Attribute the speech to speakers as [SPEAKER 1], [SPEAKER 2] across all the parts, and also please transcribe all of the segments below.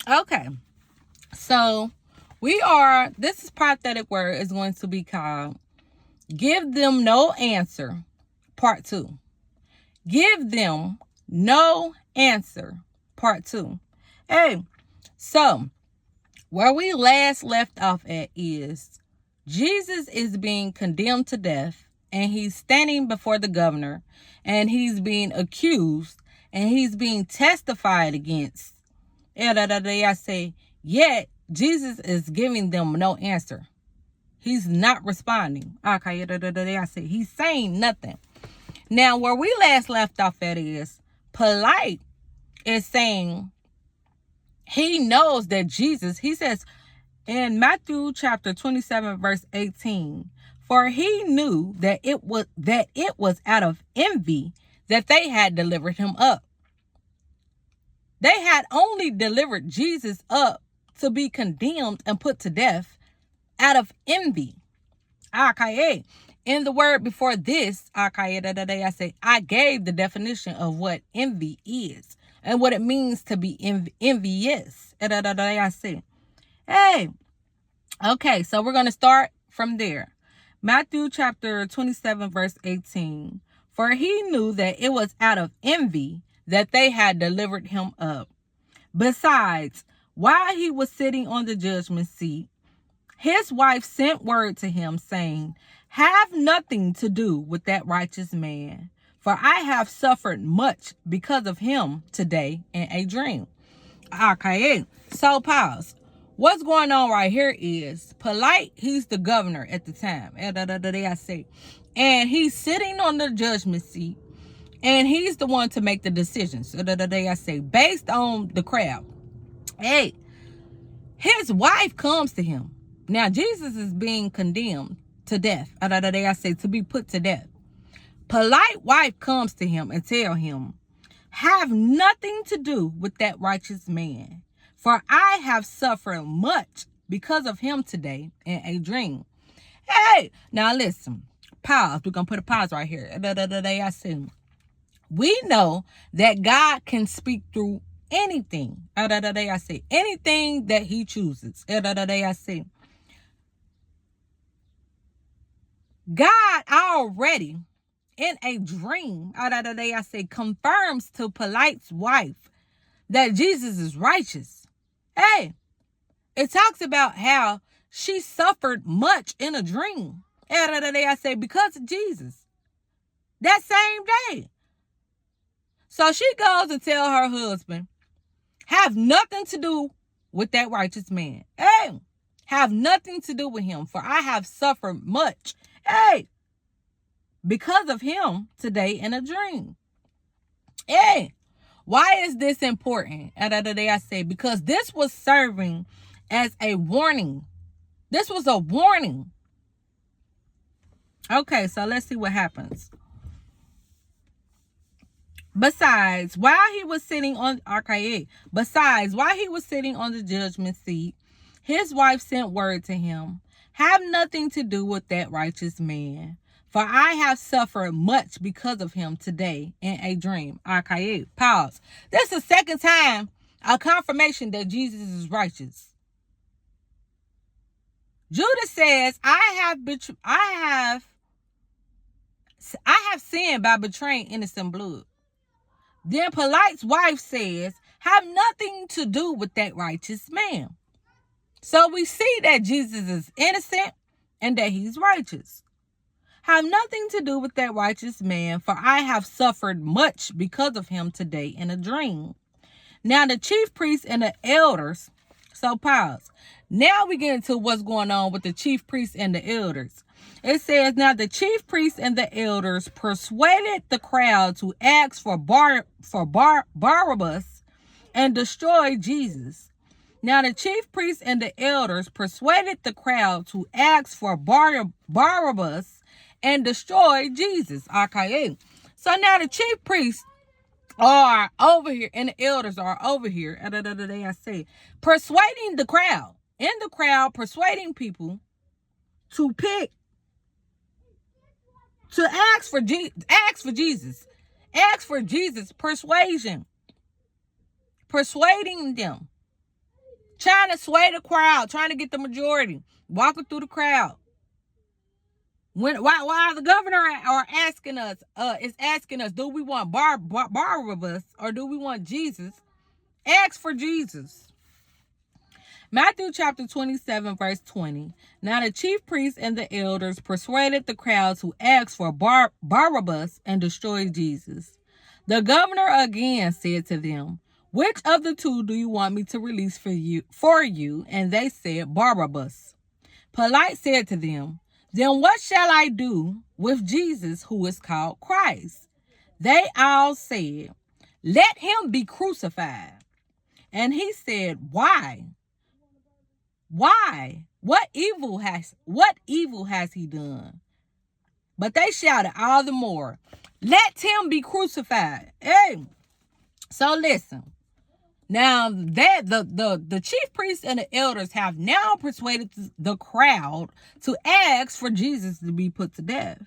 [SPEAKER 1] Okay. So this is prophetic word is going to be called Give Them No Answer, Part 2. Give Them No Answer, Part 2. Hey, so where we last left off at is Jesus is being condemned to death, and he's standing before the governor, and he's being accused, and he's being testified against. I say, yet Jesus is giving them no answer. He's not responding. I say, he's saying nothing. Now, where we last left off at is Polite is saying he knows that Jesus, he says in Matthew chapter 27, verse 18, for he knew that it was out of envy that they had delivered him up. They had only delivered Jesus up to be condemned and put to death out of envy. In the word before this, I gave the definition of what envy is and what it means to be envious. Hey, okay, so we're going to start from there. Matthew chapter 27, verse 18. For he knew that it was out of envy that they had delivered him up. Besides, while he was sitting on the judgment seat, his wife sent word to him, saying, have nothing to do with that righteous man, for I have suffered much because of him today in a dream. Okay, so pause. What's going on right here is Polite, he's the governor at the time. And he's sitting on the judgment seat, and he's the one to make the decisions. Based on the crowd. Hey, his wife comes to him. Now, Jesus is being condemned to death. To be put to death. Polite wife comes to him and tell him, have nothing to do with that righteous man, for I have suffered much because of him today in a dream. Hey, now listen. Pause. We're going to put a pause right here. We know that God can speak through anything. Anything that he chooses. God already in a dream, confirms to Polite's wife that Jesus is righteous. Hey, it talks about how she suffered much in a dream. Because of Jesus. That same day. So she goes and tells her husband, have nothing to do with that righteous man. Hey, have nothing to do with him, for I have suffered much. Hey, because of him today in a dream. Hey, why is this important? Because this was serving as a warning. This was a warning. Okay, so let's see what happens. Besides, while he was sitting on the judgment seat, his wife sent word to him, have nothing to do with that righteous man, for I have suffered much because of him today in a dream. Pause. This is the second time a confirmation that Jesus is righteous. Judas says, I have sinned by betraying innocent blood. Then Polite's wife says, have nothing to do with that righteous man. So we see that Jesus is innocent and that he's righteous. Have nothing to do with that righteous man, for I have suffered much because of him today in a dream. Now the chief priests and the elders, so pause. Now we get into what's going on with the chief priests and the elders. It says, now the chief priests and the elders persuaded the crowd to ask for Barabbas and destroy Jesus. Now the chief priests and the elders persuaded the crowd to ask for Barabbas and destroy Jesus. Okay. So now the chief priests are over here and the elders are over here. Persuading the crowd. In the crowd, persuading people to pick, to ask for Jesus. Ask for Jesus. Persuasion. Persuading them. trying to sway the crowd, trying to get the majority, walking through the crowd. Why the governor is asking us, do we want Barabbas or do we want Jesus? Ask for Jesus. Matthew chapter 27, verse 20. Now the chief priests and the elders persuaded the crowd to ask for Barabbas and destroy Jesus. The governor again said to them, which of the two do you want me to release for you? And they said, Barabbas. Pilate said to them, then what shall I do with Jesus, who is called Christ? They all said, let him be crucified. And he said, why? Why? What evil has he done? But they shouted all the more, let him be crucified. Hey, so listen. Now that the chief priests and the elders have now persuaded the crowd to ask for Jesus to be put to death.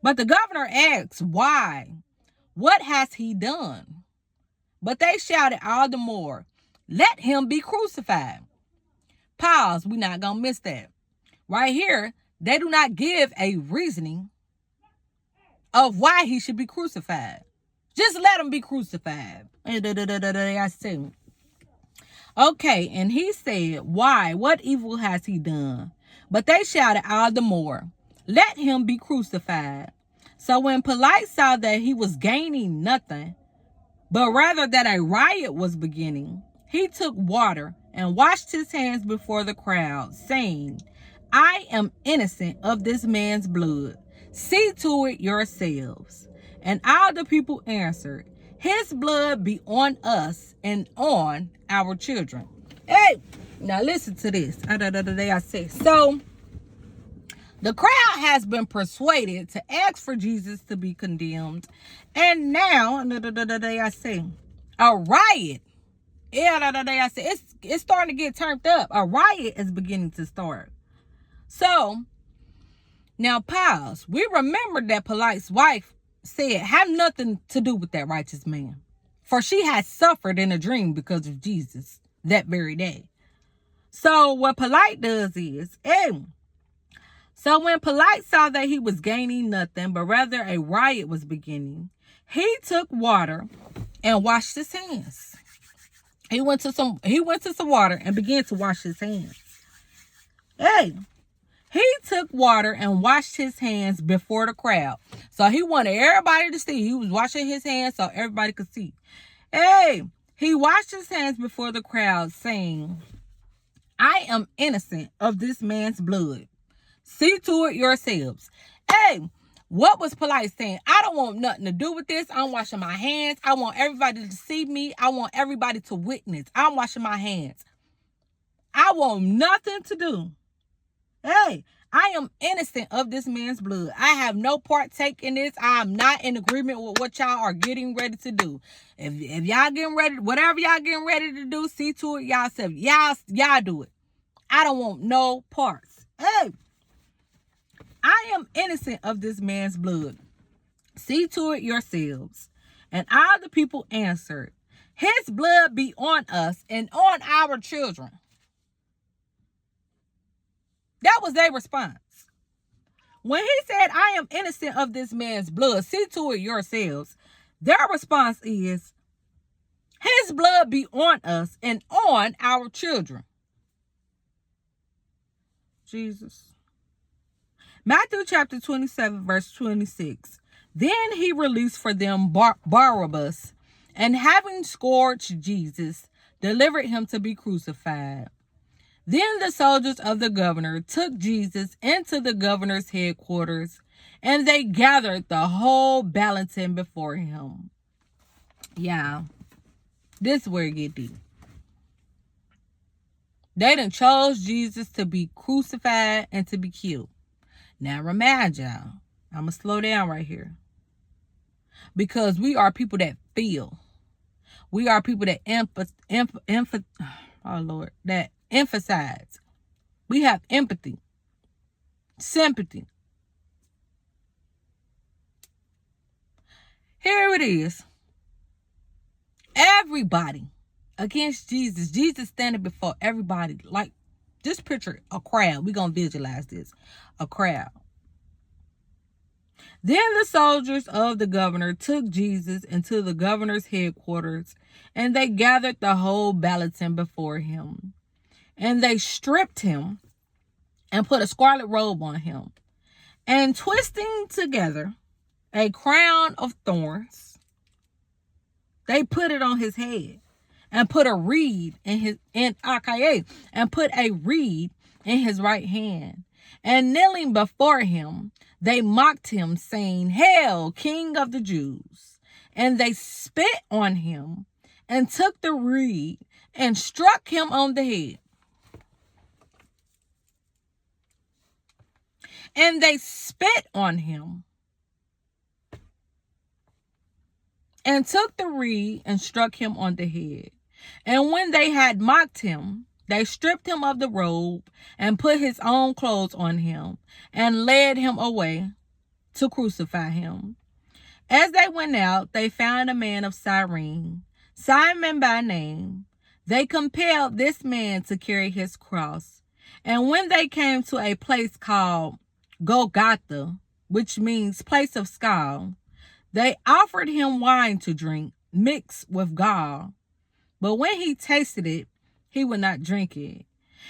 [SPEAKER 1] But the governor asks, why? What has he done? But they shouted all the more, let him be crucified. Pause. We're not going to miss that. Right here, they do not give a reasoning of why he should be crucified. Just let him be crucified. I see. Okay, and he said, why? What evil has he done? But they shouted all the more, let him be crucified. So when Pilate saw that he was gaining nothing, but rather that a riot was beginning, he took water and washed his hands before the crowd, saying, I am innocent of this man's blood. See to it yourselves. And all the people answered, his blood be on us and on our children. Hey, now listen to this. I say, so the crowd has been persuaded to ask for Jesus to be condemned. And now, I say, a riot. I say, it's starting to get turned up. A riot is beginning to start. So, now pause. We remember that Pilate's wife said, have nothing to do with that righteous man, for she had suffered in a dream because of Jesus that very day. So what Pilate does is, so when Pilate saw that he was gaining nothing, but rather a riot was beginning, he took water and washed his hands. He went to some water and began to wash his hands. He took water and washed his hands before the crowd. So he wanted everybody to see. He was washing his hands so everybody could see. He washed his hands before the crowd, saying, I am innocent of this man's blood. See to it yourselves. What was Pilate saying? I don't want nothing to do with this. I'm washing my hands. I want everybody to see me. I want everybody to witness. I'm washing my hands. I want nothing to do. I am innocent of this man's blood. I have no partake in this. I am not in agreement with what y'all are getting ready to do. If y'all getting ready, whatever y'all getting ready to do, see to it y'allself. Y'all do it. I don't want no parts. I am innocent of this man's blood. See to it yourselves. And all the people answered, his blood be on us and on our children. That was their response. When he said, I am innocent of this man's blood, see to it yourselves, their response is, his blood be on us and on our children. Jesus. Matthew chapter 27, verse 26. Then he released for them Barabbas, and having scourged Jesus, delivered him to be crucified. Then the soldiers of the governor took Jesus into the governor's headquarters, and they gathered the whole Ballantine before him. Yeah, this is where it get deep. They done chose Jesus to be crucified and to be killed. Now remind y'all, I'm going to slow down right here. Because we are people that feel. We are people that that emphasize. We have empathy, sympathy. Here it is. Everybody against Jesus. Jesus standing before everybody. Like, just picture a crowd. We're going to visualize this. A crowd. Then the soldiers of the governor took Jesus into the governor's headquarters, and they gathered the whole balatin before him. And they stripped him and put a scarlet robe on him, and twisting together a crown of thorns, they put it on his head, and put a reed and put a reed in his right hand. And kneeling before him, they mocked him, saying, "Hail, King of the Jews!" And they spit on him, and took the reed, and struck him on the head. And they spit on him, and took the reed, and struck him on the head. And when they had mocked him, they stripped him of the robe, and put his own clothes on him, and led him away to crucify him. As they went out, they found a man of Cyrene, Simon by name. They compelled this man to carry his cross. And when they came to a place called Golgotha, which means place of skull, they offered him wine to drink, mixed with gall. But when he tasted it, he would not drink it.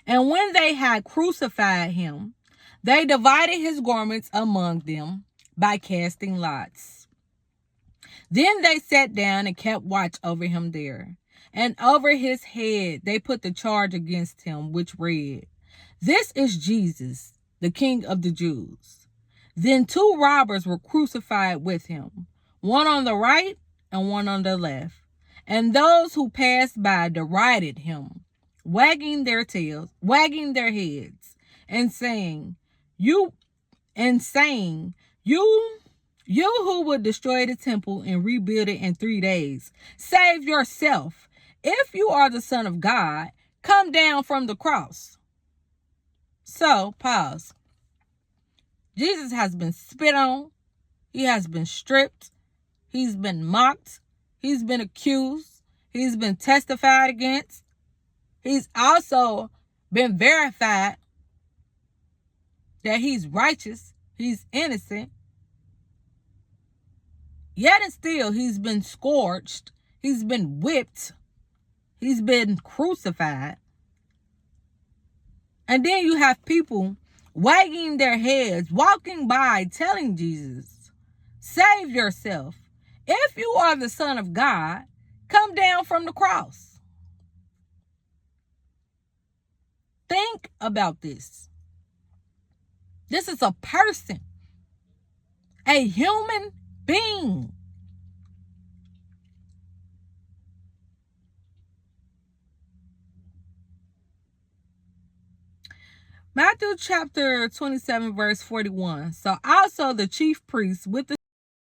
[SPEAKER 1] And when they had crucified him, they divided his garments among them by casting lots. Then they sat down and kept watch over him there. And over his head they put the charge against him, which read, "This is Jesus, the King of the Jews." Then 2 robbers were crucified with him, one on the right and one on the left. And those who passed by derided him, wagging their heads, and saying, You who would destroy the temple and rebuild it in 3 days, save yourself. If you are the Son of God, come down from the cross." So, pause. Jesus has been spit on. He has been stripped. He's been mocked. He's been accused. He's been testified against. He's also been verified that he's righteous. He's innocent. Yet and still, he's been scourged. He's been whipped. He's been crucified. And then you have people wagging their heads, walking by, telling Jesus, "Save yourself. If you are the Son of God, come down from the cross." Think about this. This is a person, a human being. Matthew chapter 27, verse 41. So also the chief priests with the